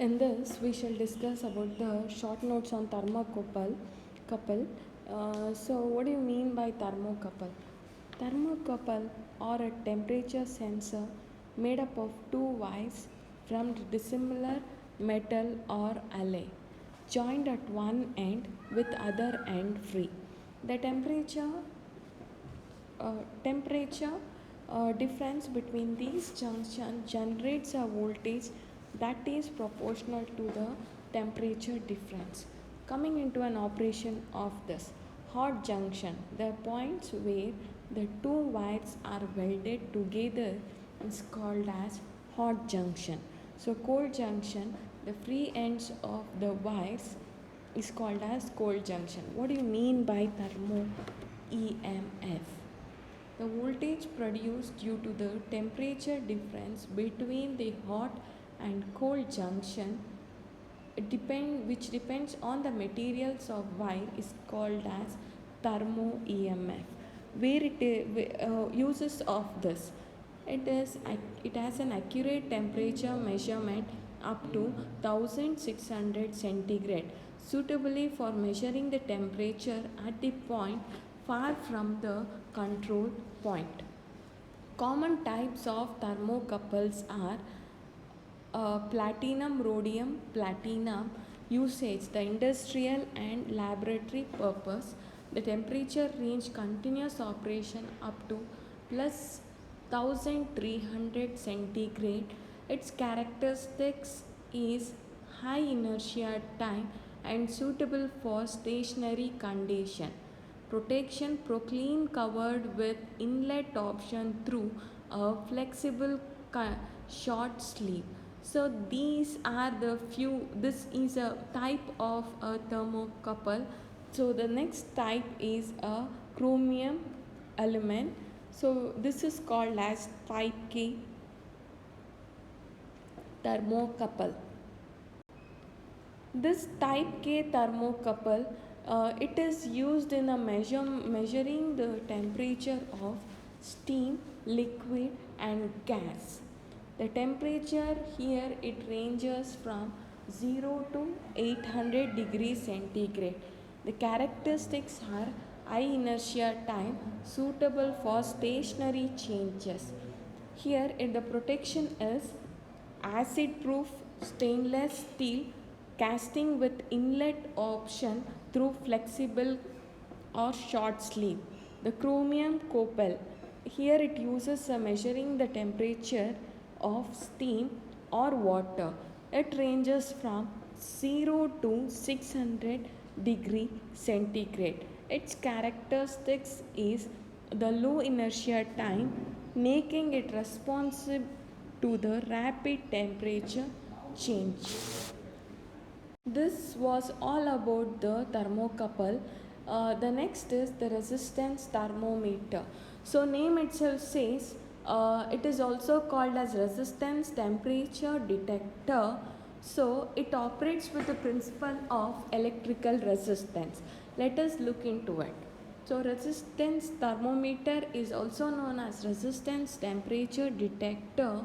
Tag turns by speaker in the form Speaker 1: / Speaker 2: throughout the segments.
Speaker 1: In this, we shall discuss about the short notes on thermocouple. So, what do you mean by thermocouple? Thermocouple or a temperature sensor made up of two wires from dissimilar metal or alloy, joined at one end with other end free. The temperature difference between these junctions generates a voltage that is proportional to the temperature difference. Coming into an operation of this hot junction, the points where the two wires are welded together is called as hot junction. So cold junction, the free ends of the wires is called as cold junction. What do you mean by thermo EMF? The voltage produced due to the temperature difference between the hot and cold junction which depends on the materials of wire is called as thermo EMF. Where uses of this, it has an accurate temperature measurement up to 1600 centigrade, suitably for measuring the temperature at the point far from the control point. Common types of thermocouples are platinum, rhodium, platinum usage, the industrial and laboratory purpose. The temperature range continuous operation up to plus 1300 centigrade. Its characteristics is high inertia time and suitable for stationary condition. Protection, propylene covered with inlet option through a flexible short sleeve. So these are the few. This is a type of a thermocouple. So the next type is a chromium element. So this is called as type K thermocouple. This type K thermocouple, it is used in a measuring the temperature of steam, liquid and gas. The temperature here it ranges from 0 to 800 degrees centigrade. The characteristics are high inertia time suitable for stationary changes. Here the protection is acid proof stainless steel casting with inlet option through flexible or short sleeve. The chromium couple, here it uses measuring the temperature of steam or water. It ranges from 0 to 600 degree centigrade. Its characteristics is the low inertia time, making it responsive to the rapid temperature change. This was all about the thermocouple. The next is the resistance thermometer. So name itself says it is also called as resistance temperature detector. So it operates with the principle of electrical resistance. Let us look into it. So resistance thermometer is also known as resistance temperature detector,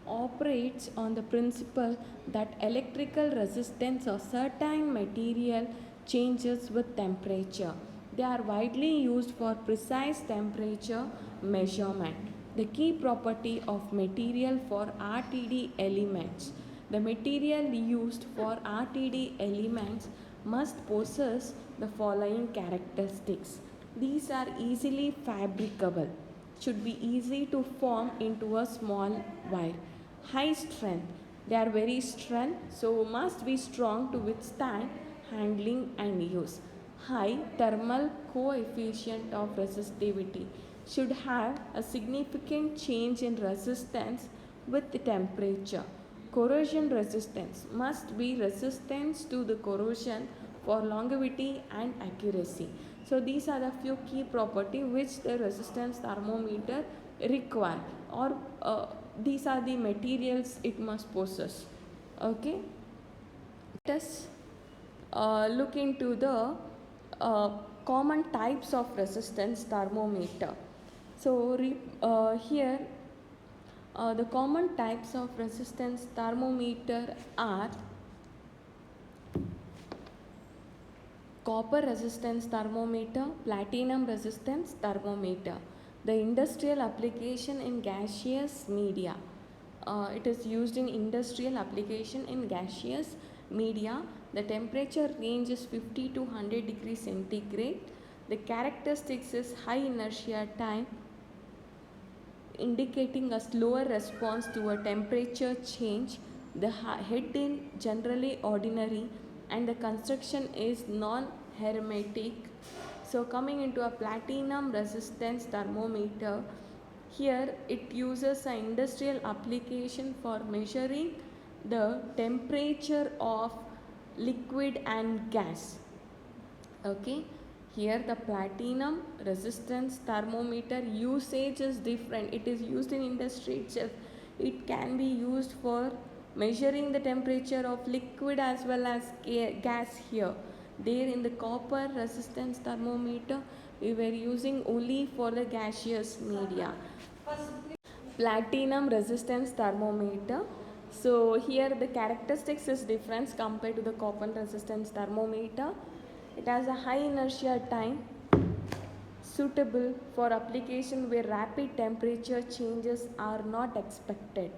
Speaker 1: operates on the principle that electrical resistance of certain material changes with temperature. They are widely used for precise temperature measurement. The key property of material for RTD elements. The material used for RTD elements must possess the following characteristics. These are easily fabricable, should be easy to form into a small wire. High strength, they are very strong, so must be strong to withstand handling and use. High thermal coefficient of resistivity, should have a significant change in resistance with the temperature. Corrosion resistance, must be resistance to the corrosion for longevity and accuracy. So these are the few key properties which the resistance thermometer require, or these are the materials it must possess. Okay, let us look into the common types of resistance thermometer. So here the common types of resistance thermometer are copper resistance thermometer, platinum resistance thermometer. The industrial application in gaseous media. It is used in industrial application in gaseous media. The temperature range is 50 to 100 degrees centigrade. The characteristics is high inertia time, indicating a slower response to a temperature change. The head is generally ordinary and the construction is non-hermetic. So coming into a platinum resistance thermometer, here it uses an industrial application for measuring the temperature of liquid and gas. Okay, here the platinum resistance thermometer usage is different. It is used in industry itself. It can be used for measuring the temperature of liquid as well as gas. Here there in the copper resistance thermometer we were using only for the gaseous media. Platinum resistance thermometer. So here the characteristics is different compared to the copper resistance thermometer. It has a high inertia time, suitable for application where rapid temperature changes are not expected.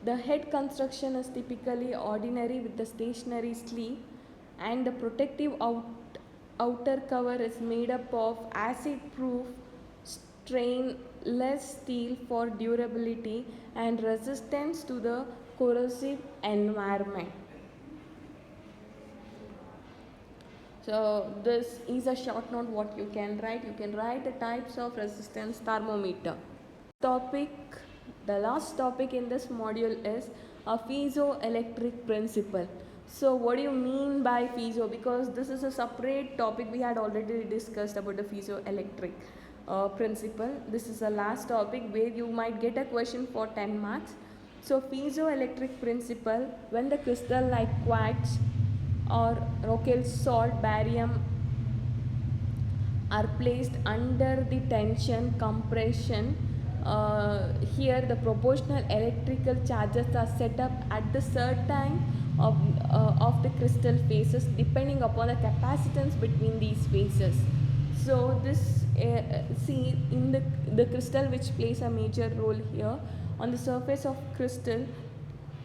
Speaker 1: The head construction is typically ordinary with the stationary sleeve, and the protective outer cover is made up of acid-proof stainless steel for durability and resistance to the corrosive environment. So this is a short note what you can write. You can write the types of resistance thermometer. The last topic in this module is a piezoelectric principle. So what do you mean by piezo? Because this is a separate topic, we had already discussed about the piezoelectric principle. This is the last topic where you might get a question for 10 marks. So piezoelectric principle, when the crystal like quartz or rock salt, barium are placed under the tension compression, here the proportional electrical charges are set up at the certain of the crystal faces depending upon the capacitance between these faces. So this see in the crystal which plays a major role here on the surface of crystal,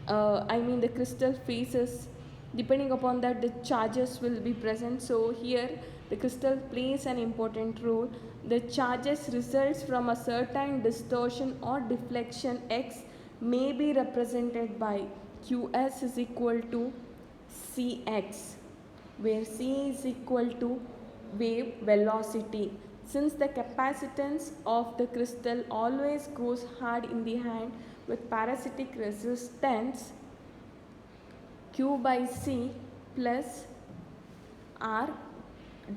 Speaker 1: the crystal faces, depending upon that the charges will be present. So here the crystal plays an important role. The charges results from a certain distortion or deflection x may be represented by qs is equal to cx, where c is equal to wave velocity. Since the capacitance of the crystal always goes hard in the hand with parasitic resistance, q by c plus r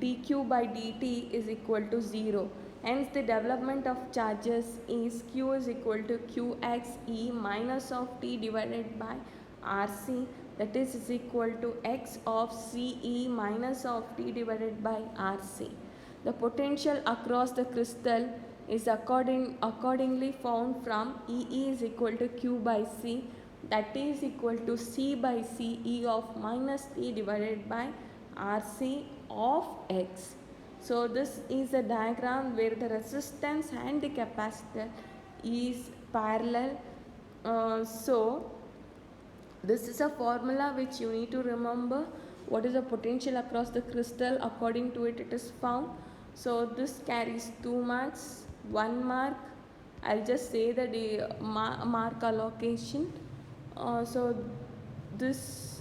Speaker 1: dq by dt is equal to 0. Hence the development of charges is q is equal to qxe minus of t divided by rc, that is equal to x of ce minus of t divided by rc. The potential across the crystal is accordingly found from E is equal to q by c, that is equal to c by ce of minus t divided by rc of x. So this is a diagram where the resistance and the capacitor is parallel. So this is a formula which you need to remember. What is the potential across the crystal? According to it, it is found. So this carries 2 marks, 1 mark. I'll just say the mark allocation. So this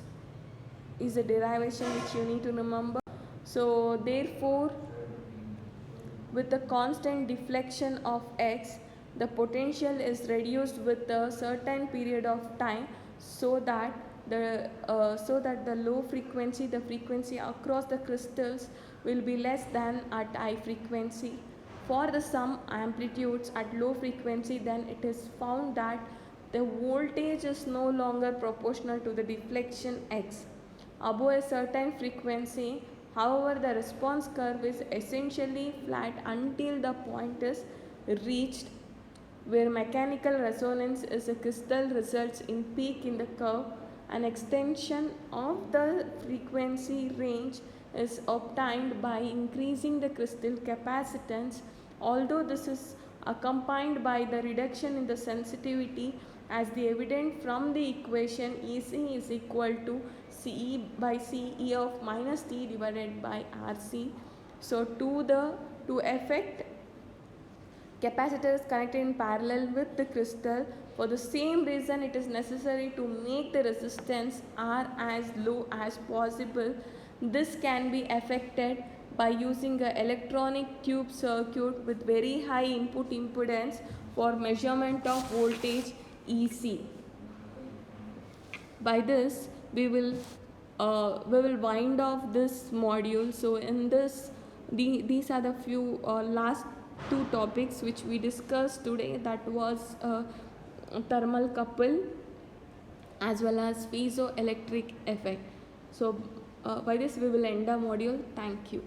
Speaker 1: is a derivation which you need to remember. So therefore, with the constant deflection of x, the potential is reduced with a certain period of time, so that the low frequency, the frequency across the crystals will be less than at high frequency. For the some amplitudes at low frequency, then it is found that the voltage is no longer proportional to the deflection x. Above a certain frequency, however, the response curve is essentially flat until the point is reached where mechanical resonance is a crystal results in peak in the curve. An extension of the frequency range is obtained by increasing the crystal capacitance, although this is accompanied by the reduction in the sensitivity, as the evident from the equation EC is equal to CE by CE of minus T divided by RC. So to effect capacitor is connected in parallel with the crystal. For the same reason, it is necessary to make the resistance R as low as possible. This can be effected by using an electronic tube circuit with very high input impedance for measurement of voltage EC. By this, we will wind off this module. So in this, these are the few last two topics which we discussed today, that was thermal couple as well as piezoelectric effect. So by this we will end the module. Thank you.